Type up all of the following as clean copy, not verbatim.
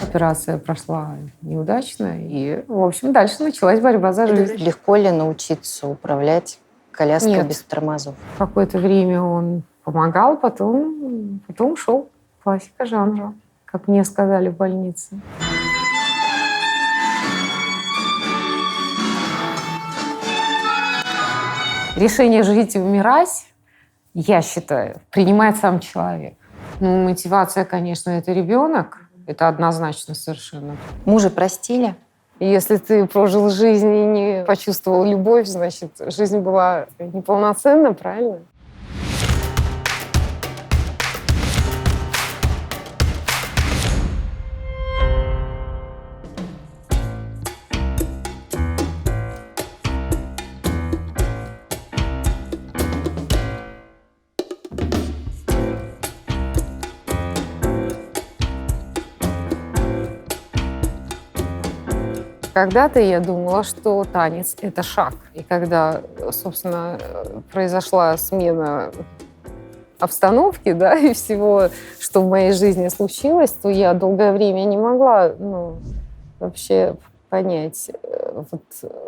операция прошла неудачно. И, в общем, дальше началась борьба за жизнь. Легко ли научиться управлять коляской Нет. без тормозов? Какое-то время он помогал, потом ушел. Классика жанра, как мне сказали в больнице. Решение жить и умирать, я считаю, принимает сам человек. Ну, мотивация, конечно, это ребенок. Это однозначно совершенно. Мужа простили? Если ты прожил жизнь и не почувствовал любовь, значит, жизнь была неполноценна, правильно? Когда-то я думала, что танец — это шаг. И когда, собственно, произошла смена обстановки, да, и всего, что в моей жизни случилось, то я долгое время не могла, вообще понять,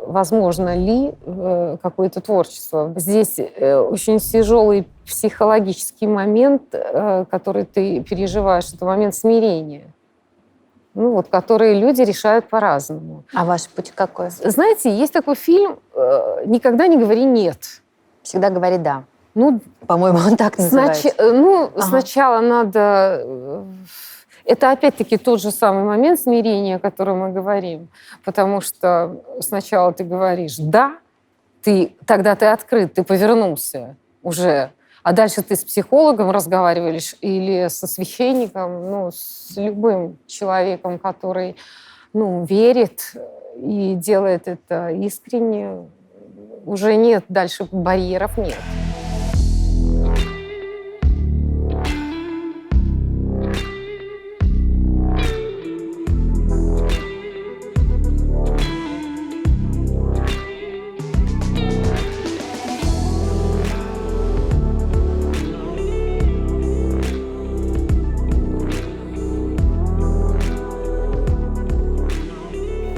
возможно ли какое-то творчество. Здесь очень тяжелый психологический момент, который ты переживаешь, это момент смирения. Которые люди решают по-разному. А ваш путь какой? Знаете, есть такой фильм «Никогда не говори нет». Всегда говори «да». По-моему, он так называется. Сначала надо... Это опять-таки тот же самый момент смирения, о котором мы говорим. Потому что сначала ты говоришь «да», тогда ты открыт, ты повернулся уже. А дальше ты с психологом разговариваешь или со священником, с любым человеком, который, верит и делает это искренне. Уже нет, дальше барьеров нет.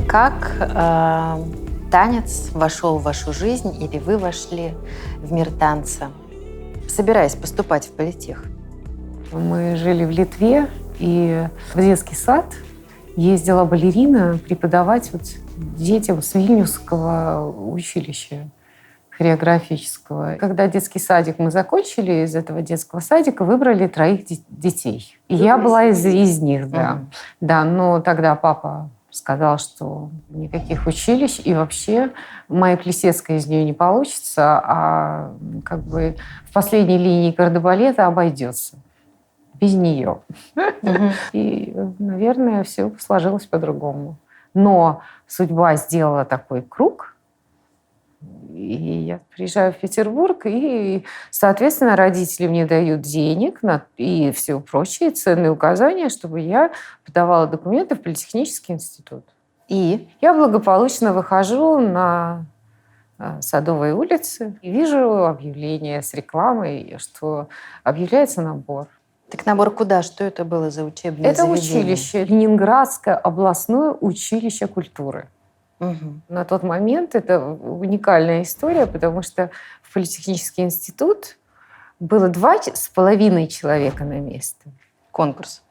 Как танец вошел в вашу жизнь или вы вошли в мир танца, собираясь поступать в политех? Мы жили в Литве, и в детский сад ездила балерина преподавать детям с Вильнюсского училища хореографического. Когда детский садик мы закончили, из этого детского садика выбрали 3 детей. И я была из них, да. Да, но тогда папа сказал, что никаких училищ, и вообще Майя Плисецкая из нее не получится, а в последней линии кардебалета обойдется без нее. И, наверное, все сложилось по-другому. Но судьба сделала такой круг, и я приезжаю в Петербург, и, соответственно, родители мне дают денег и все прочие ценные указания, чтобы я подавала документы в Политехнический институт. И я благополучно выхожу на Садовой улице и вижу объявление с рекламой, что объявляется набор. Так набор куда? Что это было за учебное заведение? Это училище, Ленинградское областное училище культуры. На тот момент это уникальная история, потому что в Политехнический институт было 2,5 человека на место. Конкурс,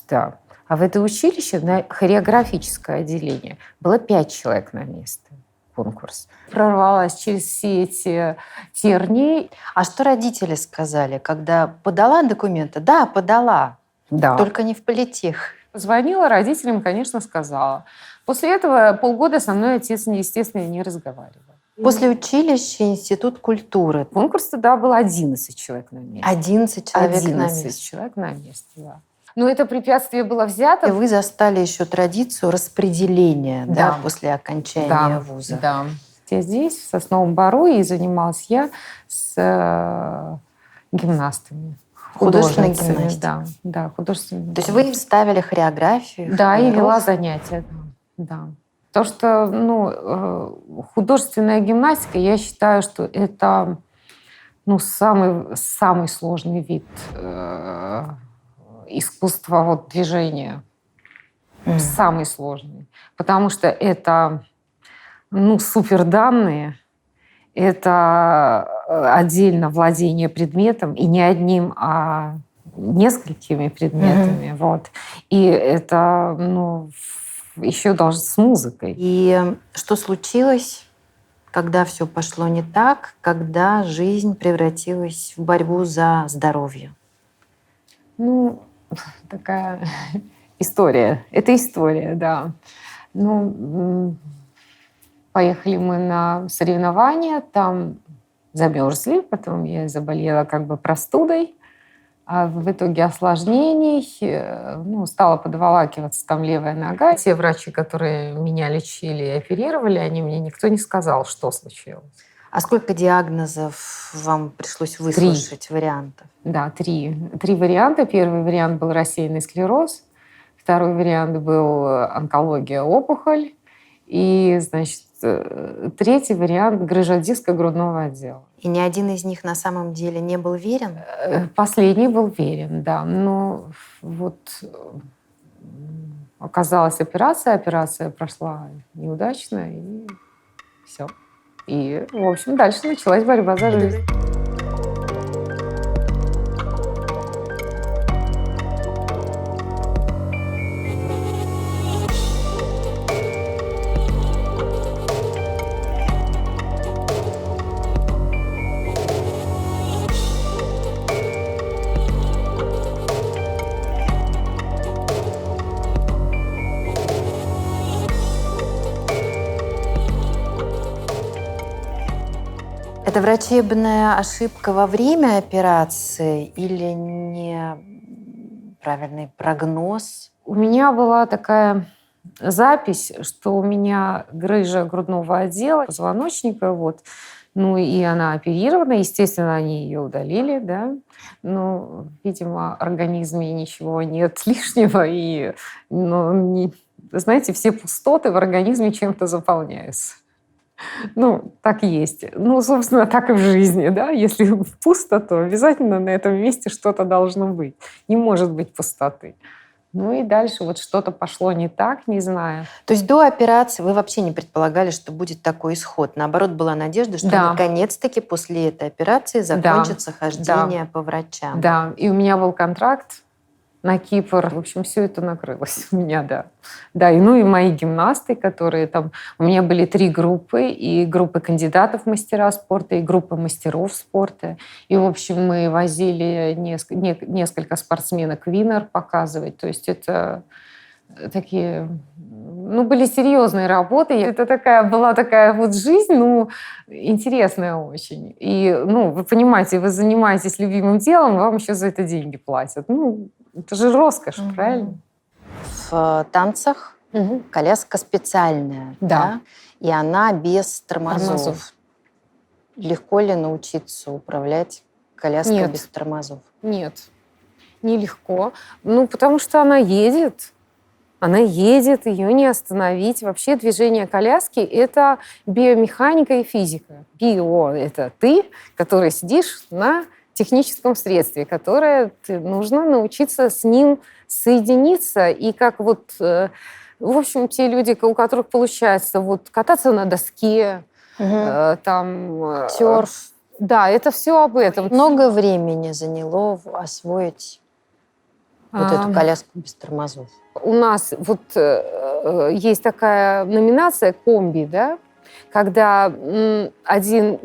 да. А в это училище на хореографическое отделение было 5 человек на место. Конкурс. Прорвалась через все эти тернии. А что родители сказали, когда подала документы? Да, подала. Да. Только не в политех. Позвонила родителям, конечно, сказала. После этого полгода со мной отец, естественно, не разговаривал. После училища Институт культуры. Конкурс тогда был 11 человек на место. 11 человек 11 на место. человек на место, да. Но это препятствие было взято. И вы застали еще традицию распределения, да, после окончания вуза. Да. Я здесь, в Сосновом Бору, и занималась я с гимнастами. Художественной гимнастикой. Да, художественной. То есть вы ставили хореографию? Да, и вела занятия, да. Потому что, художественная гимнастика, я считаю, что это, самый сложный вид искусства движения. самый сложный, потому что это, супер данные, это отдельно владение предметом, и не одним, а несколькими предметами. Вот. И это, еще даже с музыкой. И что случилось, когда все пошло не так, когда жизнь превратилась в борьбу за здоровье? Такая история. Это история, да. Поехали мы на соревнования, там замерзли, потом я заболела простудой, а в итоге осложнений, стала подволакиваться там левая нога. Те врачи, которые меня лечили и оперировали, мне никто не сказал, что случилось. А сколько диагнозов вам пришлось выслушать, 3 вариантов? Да, 3. 3 варианта. Первый вариант был рассеянный склероз, второй вариант был онкология, опухоль, и, третий вариант — грыжа диска грудного отдела. И ни один из них на самом деле не был верен? Последний был верен, да. Но оказалась операция прошла неудачно, и все. И, в общем, дальше началась борьба за жизнь. Это врачебная ошибка во время операции или неправильный прогноз? У меня была такая запись, что у меня грыжа грудного отдела, позвоночника, и она оперирована. Естественно, они ее удалили, да. Но, видимо, в организме ничего нет лишнего, и, знаете, все пустоты в организме чем-то заполняются. Так и есть. Собственно, так и в жизни, да. Если пусто, то обязательно на этом месте что-то должно быть. Не может быть пустоты. И дальше что-то пошло не так, не знаю. То есть до операции вы вообще не предполагали, что будет такой исход? Наоборот, была надежда, что наконец-таки после этой операции закончится хождение по врачам. Да, и у меня был контракт на Кипр. В общем, все это накрылось у меня, да. Да, и мои гимнасты, которые там... У меня были 3 группы, и группы кандидатов в мастера спорта, и группа мастеров спорта. И, в общем, мы возили несколько спортсменок Винер показывать. То есть это такие... были серьезные работы. Это была такая жизнь, интересная очень. И, вы понимаете, вы занимаетесь любимым делом, вам еще за это деньги платят. Это же роскошь, правильно? В танцах коляска специальная, да? И она без тормозов. Легко ли научиться управлять коляской без тормозов? Нет, нелегко. Потому что она едет. Она едет, ее не остановить. Вообще движение коляски — это биомеханика и физика. Био — это ты, который сидишь на техническом средстве, которое нужно научиться с ним соединиться. И как в общем, те люди, у которых получается кататься на доске, серф. Да, это все об этом. Много времени заняло освоить эту коляску без тормозов? У нас есть такая номинация «Комби», да? Когда один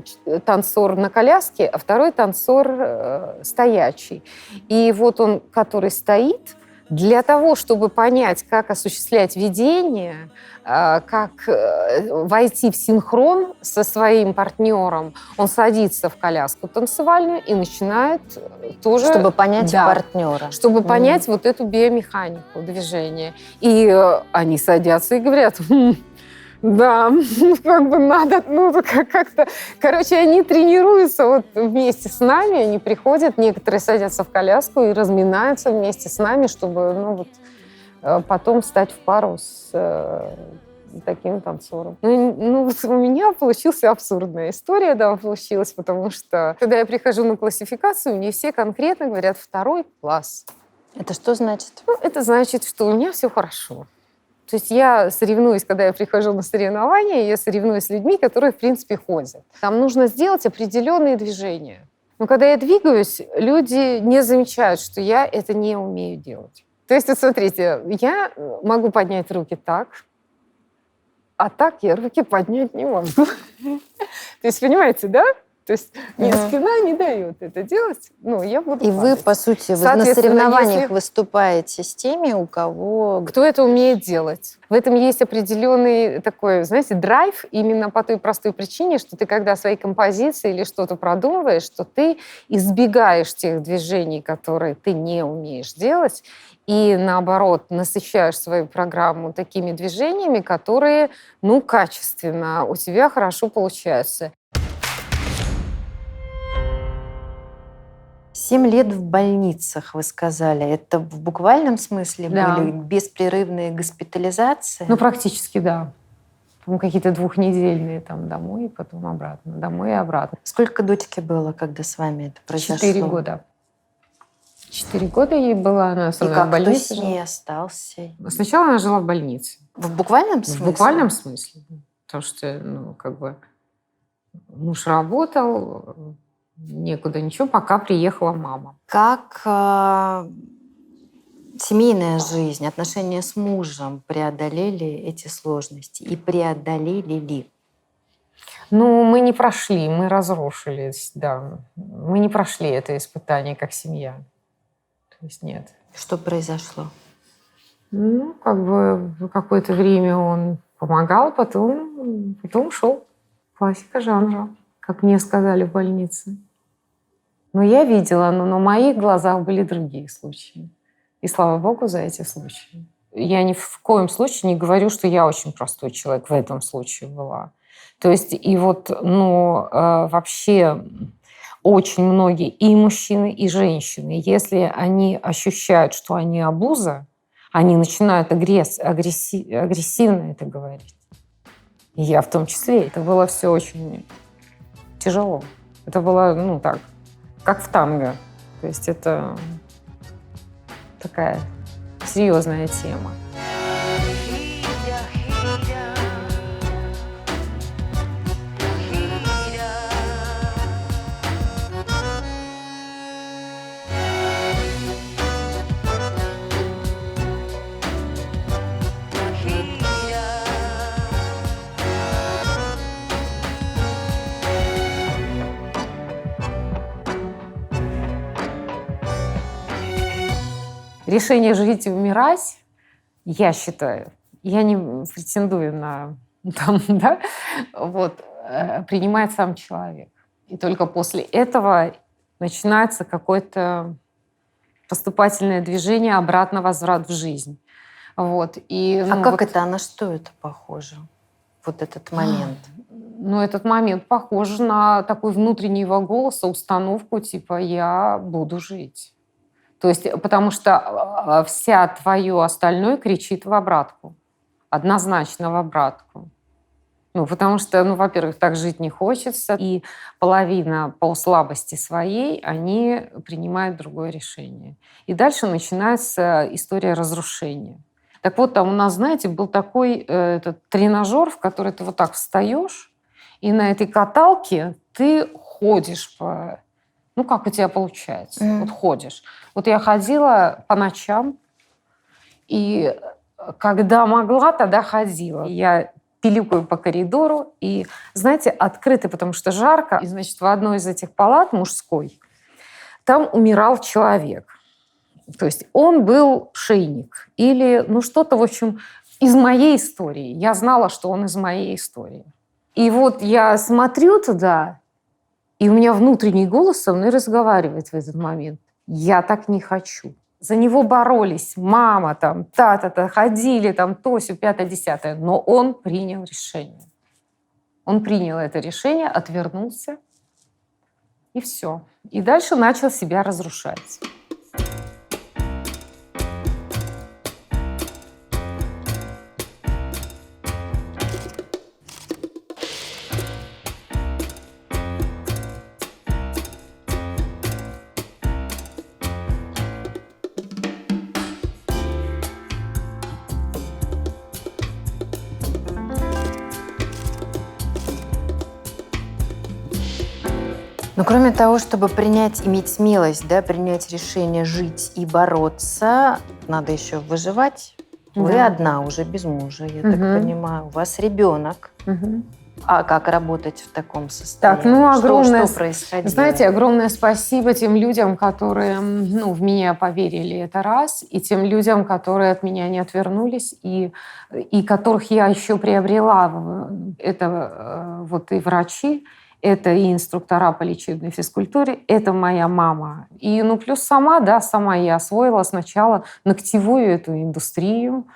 танцор на коляске, а второй танцор стоячий. И он, который стоит, для того, чтобы понять, как осуществлять ведение, как войти в синхрон со своим партнером, он садится в коляску танцевальную и начинает тоже... Чтобы понять партнера. Чтобы понять эту биомеханику движения. И они садятся и говорят... Да, надо, как-то... Короче, они тренируются вместе с нами, они приходят, некоторые садятся в коляску и разминаются вместе с нами, чтобы, потом стать в пару с таким танцором. У меня получилась абсурдная история, получилась, потому что, когда я прихожу на классификацию, мне все конкретно говорят 2 класс. Это что значит? Это значит, что у меня все хорошо. То есть я соревнуюсь, когда я прихожу на соревнования, я соревнуюсь с людьми, которые, в принципе, ходят. Там нужно сделать определенные движения. Но когда я двигаюсь, люди не замечают, что я это не умею делать. То есть, вот смотрите, я могу поднять руки так, а так я руки поднять не могу. То есть, понимаете, да? То есть мне спина не дает это делать, ну, я буду И вы, падать. по сути, вы на Соответственно, соревнованиях если- выступаете с теми, у кого... Кто это умеет делать? В этом есть определенный такой, знаете, драйв именно по той простой причине, что ты, когда свои композиции или что-то продумываешь, что ты избегаешь тех движений, которые ты не умеешь делать, и, наоборот, насыщаешь свою программу такими движениями, которые, ну, качественно у тебя хорошо получаются. 7 лет в больницах, вы сказали. Это в буквальном смысле Да. были беспрерывные госпитализации? Ну, практически, да. Там какие-то двухнедельные там домой, потом обратно, домой и обратно. Сколько дочке было, когда с вами это произошло? 4 года. 4 года ей было, она со И мной как в кто больнице с ней жила. остался? Сначала она жила в больнице. В буквальном смысле? В буквальном смысле. Потому что, ну, как бы муж работал, некуда ничего, пока приехала мама. Как семейная жизнь, отношения с мужем преодолели эти сложности? И преодолели ли? Ну, мы не прошли, мы разрушились, да. Мы не прошли это испытание как семья. То есть нет. Что произошло? Ну, как бы какое-то время он помогал, потом ушел. Классика жанра, как мне сказали в больнице. Но я видела, но на моих глазах были другие случаи. И слава богу за эти случаи. Я ни в коем случае не говорю, что я очень простой человек в этом случае была. То есть и вот, ну, вообще очень многие и мужчины, и женщины, если они ощущают, что они обуза, они начинают агрессивно это говорить. И я в том числе. Это было все очень тяжело. Это было, ну так, как в танго. То есть это такая серьезная тема. Решение жить и умирать, я считаю, я не претендую на там, да, вот, принимает сам человек. И только после этого начинается какое-то поступательное движение, обратно возврат в жизнь. Вот. И, А ну, как вот, это, на что это похоже? Вот этот момент. ну, этот момент похож на такой внутренний его голоса, установку типа «я буду жить». То есть, потому что вся твое остальное кричит в обратку. Однозначно в обратку. Ну, потому что, ну, во-первых, так жить не хочется, и половина по слабости своей, они принимают другое решение. И дальше начинается история разрушения. Так вот, там у нас, знаете, был такой этот тренажер, в который ты вот так встаешь, и на этой каталке ты ходишь по... Ну, как у тебя получается? Вот ходишь. Вот я ходила по ночам, и когда могла, тогда ходила. Я пиликаю по коридору, и, знаете, открыто, потому что жарко. И, значит, в одной из этих палат, мужской, там умирал человек. То есть он был шейник. Или, ну, что-то, в общем, из моей истории. Я знала, что он из моей истории. И вот я смотрю туда, и у меня внутренний голос со мной разговаривает в этот момент. Я так не хочу. За него боролись мама, там, та-та-та, ходили, там, то, сё, пятое, десятое. Но он принял решение. Он принял это решение, отвернулся, и все. И дальше начал себя разрушать. Но кроме того, чтобы иметь смелость, да, принять решение жить и бороться, надо еще выживать. Вы Да. одна уже без мужа, я так понимаю. У вас ребенок. Мгм. А как работать в таком состоянии? Так, ну, огромное, Что происходило? знаете, огромное спасибо тем людям, которые, ну, в меня поверили, это раз, и тем людям, которые от меня не отвернулись, и которых я еще приобрела. Это вот и врачи, это и инструктора по лечебной физкультуре, это моя мама. И, ну, плюс сама я освоила сначала ногтевую эту индустрию.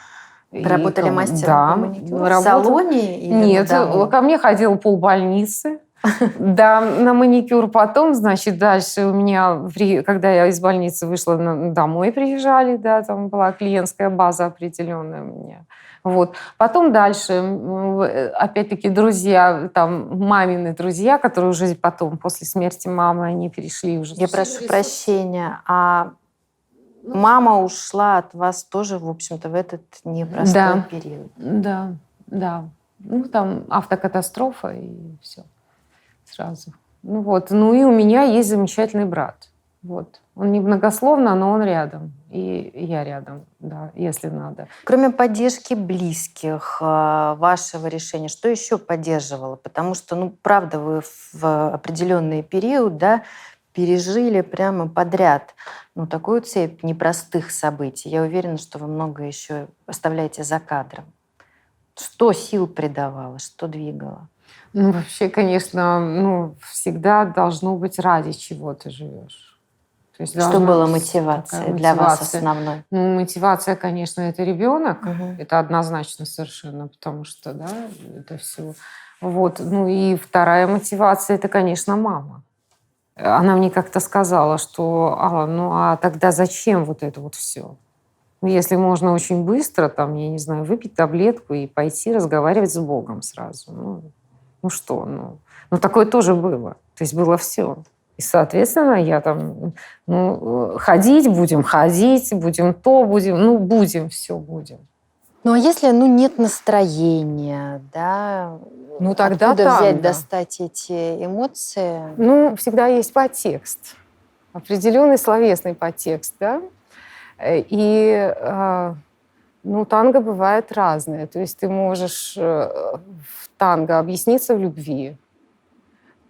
Вы работали мастером Да, по маникюру? В работала. салоне или Нет, на дому? ко мне ходил полбольницы. Да, на маникюр. Потом, значит, дальше у меня, когда я из больницы вышла, домой приезжали, да, там была клиентская база определенная у меня. Вот. Потом дальше, опять-таки, друзья, там, мамины друзья, которые уже потом, после смерти мамы, они перешли уже. Я прошу прощения, а мама ушла от вас тоже, в общем-то, в этот непростой период? Да, да. Ну, там автокатастрофа и все сразу. Ну вот. Ну и у меня есть замечательный брат. Вот. Он немногословно, но он рядом. И я рядом, да, если надо. Кроме поддержки близких, вашего решения, что еще поддерживало? Потому что, ну, правда, вы в определенный период, да, пережили прямо подряд, ну, такую цепь непростых событий. Я уверена, что вы много еще оставляете за кадром. Что сил придавало, что двигало? Ну, вообще, конечно, ну, всегда должно быть ради чего ты живешь. То есть Что было мотивацией для вас основной? Ну, мотивация, конечно, это ребенок. Угу. Это однозначно совершенно, потому что, да, это все. Вот. Ну и вторая мотивация, это, конечно, мама. Она мне как-то сказала, что, Алла, ну а тогда зачем вот это вот все? Ну, если можно очень быстро, там, я не знаю, выпить таблетку и пойти разговаривать с Богом сразу. Ну что, ну такое тоже было. То есть было все. И, соответственно, я там, ходить, будем, будем, все будем. Ну, а если, нет настроения, да, Ну, тогда откуда взять, танго. достать эти эмоции? Ну, всегда есть подтекст. Определенный словесный подтекст, да? И, танго бывает разное. То есть ты можешь в танго объясниться в любви.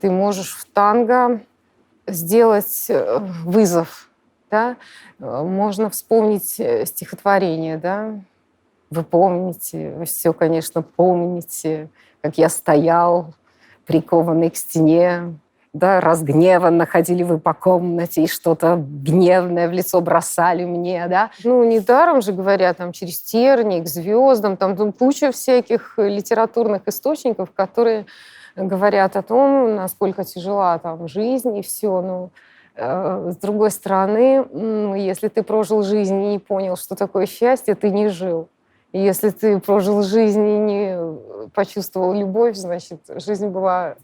Ты можешь в танго сделать вызов, да? Можно вспомнить стихотворение, да? Вы помните, вы все, конечно, помните, как я стоял, прикованный к стене, да, разгневанно ходили вы по комнате и что-то гневное в лицо бросали мне, да. Ну, недаром же говорят, там, через тернии, к звездам, там куча всяких литературных источников, которые говорят о том, насколько тяжела там жизнь и все. Ну, с другой стороны, если ты прожил жизнь и не понял, что такое счастье, ты не жил. И если ты прожил жизнь и не почувствовал любовь, значит, жизнь была,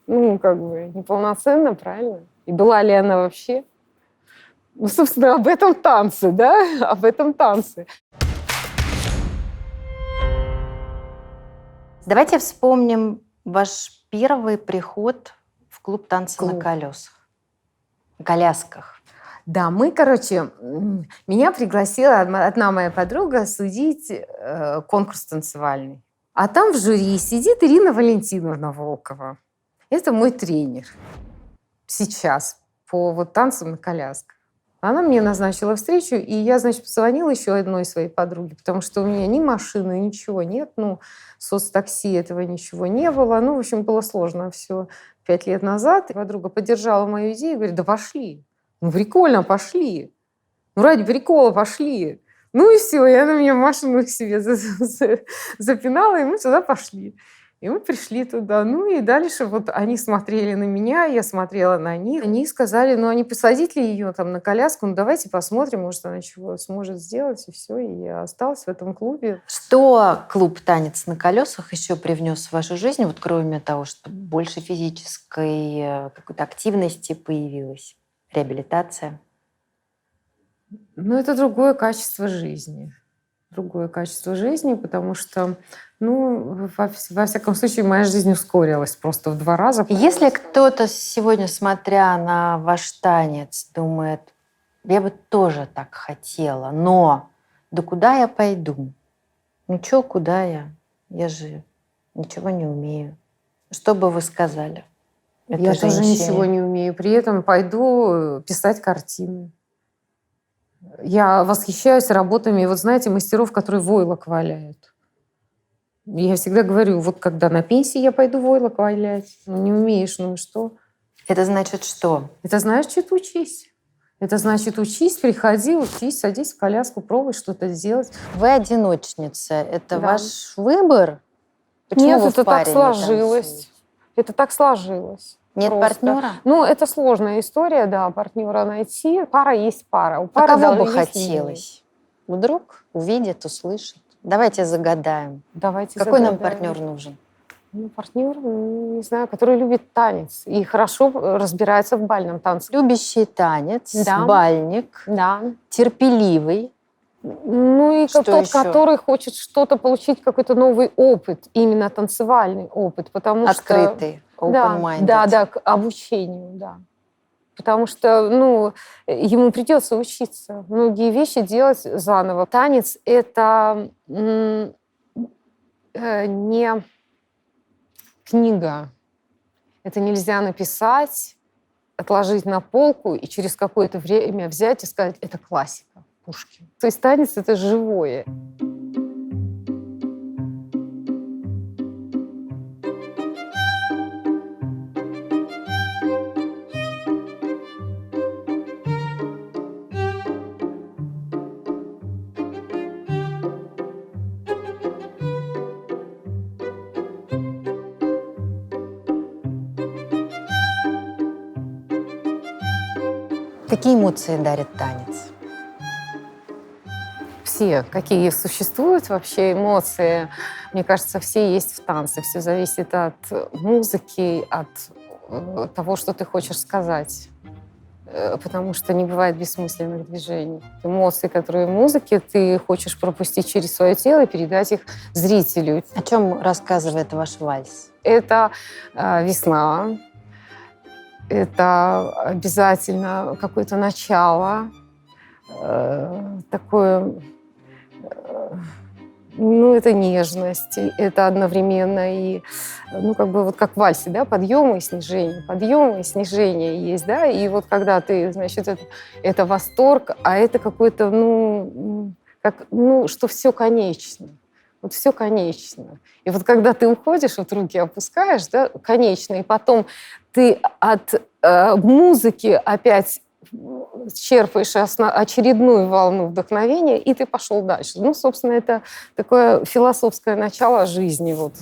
неполноценна, правильно? И была ли она вообще? Ну, собственно, об этом танце, да? Об этом танце. Давайте вспомним ваш первый приход в клуб танца на колесах. Колясках. Да, меня пригласила одна моя подруга судить конкурс танцевальный. А там в жюри сидит Ирина Валентиновна Волкова. Это мой тренер сейчас по танцам на колясках. Она мне назначила встречу, и я, позвонила еще одной своей подруге, потому что у меня ни машины, ничего нет, соцтакси, этого ничего не было. В общем, было сложно все 5 лет назад. И подруга поддержала мою идею и говорит, да пошли. Прикольно, пошли. Ради прикола пошли. И все, и она меня в машину к себе запинала, и мы туда пошли. И мы пришли туда. И дальше они смотрели на меня, я смотрела на них. Они сказали, не посадить ли ее там на коляску, давайте посмотрим, может, она чего сможет сделать, и все. И я осталась в этом клубе. Что клуб «Танец на колесах» еще привнес в вашу жизнь, кроме того, что больше физической какой-то активности появилось, реабилитация? Это другое качество жизни. другое качество жизни, потому что, ну, во всяком случае, моя жизнь ускорилась просто в 2 раза. Если кто-то сегодня, смотря на ваш танец, думает, я бы тоже так хотела, но да куда я пойду? Ну чё, куда я? Я же ничего не умею. Что бы вы сказали этой Я тоже женщине? ничего не умею. При этом пойду писать картины. Я восхищаюсь работами, вот знаете, мастеров, которые войлок валяют. Я всегда говорю, вот когда на пенсии я пойду войлок валять. Ну, не умеешь, ну и что? Это значит что? Это значит учись. Это значит учись, приходи, учись, садись в коляску, пробуй что-то сделать. Вы одиночница. Это Да. ваш выбор? Почему Нет, вы в это паре так не сложилось. танцуете? Это так сложилось. Нет Просто. партнера? Ну, это сложная история, да, партнера найти. Пара есть пара. У А пары кого бы есть линии. хотелось? Вдруг увидит, услышит. Давайте загадаем. Давайте Какой нам загадаем. партнер нужен? Ну, партнер, не знаю, который любит танец и хорошо разбирается в бальном танце. Любящий танец, Да. бальник, Да. терпеливый. Ну и Что тот, еще? который хочет что-то получить, какой-то новый опыт, именно танцевальный опыт, потому Открытый, что... Да, open-minded. да, к обучению, да. Потому что, ну, ему придется учиться многие вещи делать заново. Танец — это не книга. Это нельзя написать, отложить на полку и через какое-то время взять и сказать, это классика, Пушкин. То есть танец — это живое. Какие эмоции дарит танец? Все, какие существуют вообще эмоции, мне кажется, все есть в танце. Все зависит от музыки, от того, что ты хочешь сказать. Потому что не бывает бессмысленных движений. Эмоции, которые в музыке, ты хочешь пропустить через свое тело и передать их зрителю. О чем рассказывает ваш вальс? Это весна, это обязательно какое-то начало, такое, ну, это нежность, это одновременно и, ну, как бы вот как в вальсе, да, подъемы и снижение есть, да, и вот когда ты, значит, это восторг, а это какой-то, ну, как, ну, что все конечно. Вот все конечно. И вот когда ты уходишь, вот руки опускаешь, да, конечно, и потом ты от музыки опять черпаешь очередную волну вдохновения, и ты пошел дальше. Ну, собственно, это такое философское начало жизни. Вот.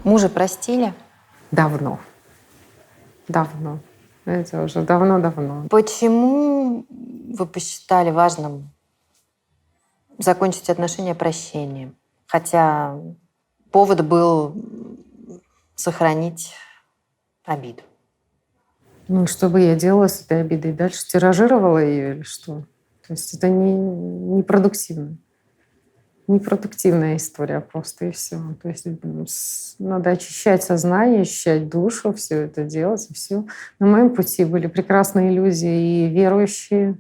Мужа простили? Давно. Давно. Это уже давно-давно. Почему вы посчитали важным закончить отношения прощением? Хотя повод был сохранить обиду. Ну, что бы я делала с этой обидой? Дальше тиражировала ее или что? То есть это непродуктивно. Непродуктивная история просто, и все. То есть надо очищать сознание, очищать душу, все это делать, и все. На моем пути были прекрасные люди и верующие,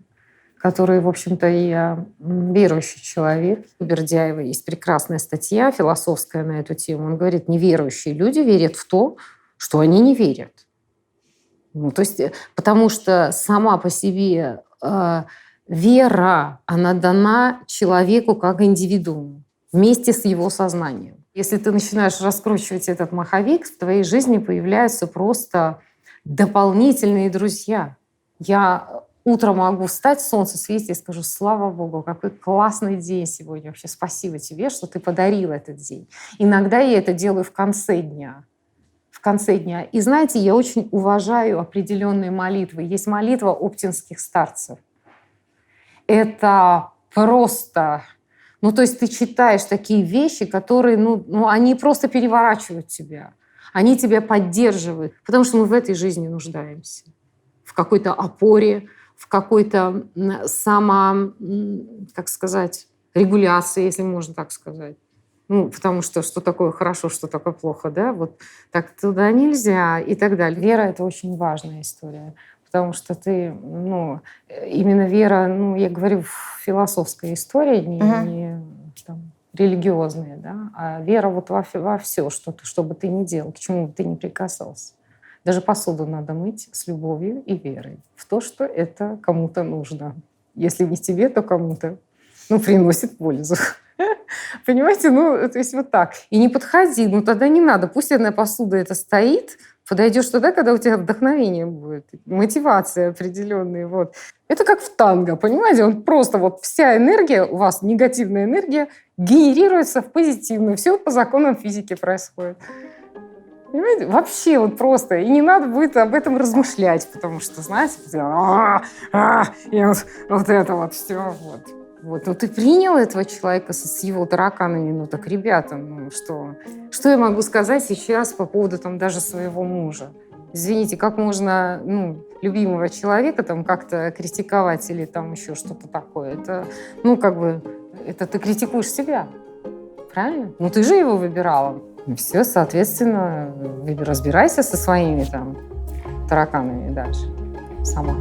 которые, в общем-то, я верующий человек. У Бердяева есть прекрасная статья философская на эту тему. Он говорит, неверующие люди верят в то, что они не верят. Ну, то есть, потому что сама по себе вера, она дана человеку как индивидууму вместе с его сознанием. Если ты начинаешь раскручивать этот маховик, в твоей жизни появляются просто дополнительные друзья. Я утром могу встать, солнце светит, и скажу, слава Богу, какой классный день сегодня. Вообще спасибо тебе, что ты подарил этот день. Иногда я это делаю в конце дня. И знаете, я очень уважаю определенные молитвы. Есть молитва оптинских старцев. Это просто Ну, то есть ты читаешь такие вещи, которые, они просто переворачивают тебя. Они тебя поддерживают, потому что мы в этой жизни нуждаемся. В какой-то опоре, в какой-то как сказать, регуляции, если можно так сказать. Ну, потому что такое хорошо, что такое плохо, да? Вот так туда нельзя и так далее. Вера — это очень важная история, потому что именно вера, я говорю, философская история, не там, религиозная, да, а вера вот во все, что бы ты ни делал, к чему бы ты ни прикасался. Даже посуду надо мыть с любовью и верой в то, что это кому-то нужно. Если не тебе, то кому-то. Приносит пользу. Понимаете? То есть вот так. И не подходи, тогда не надо. Пусть одна посуда это стоит, подойдешь туда, когда у тебя вдохновение будет, мотивация определенная. Вот. Это как в танго, понимаете? Он просто вся энергия, у вас негативная энергия, генерируется в позитивную. Все по законам физики происходит. Понимаете? Вообще просто. И не надо будет об этом размышлять, потому что, знаете, и вот это вот все. Вот. Ты принял этого человека с его тараканами, так, ребята, что я могу сказать сейчас по поводу даже своего мужа? Извините, как можно любимого человека как-то критиковать или еще что-то такое? Это, это ты критикуешь себя, правильно? Ты же его выбирала. Все, соответственно, разбирайся со своими тараканами дальше сама.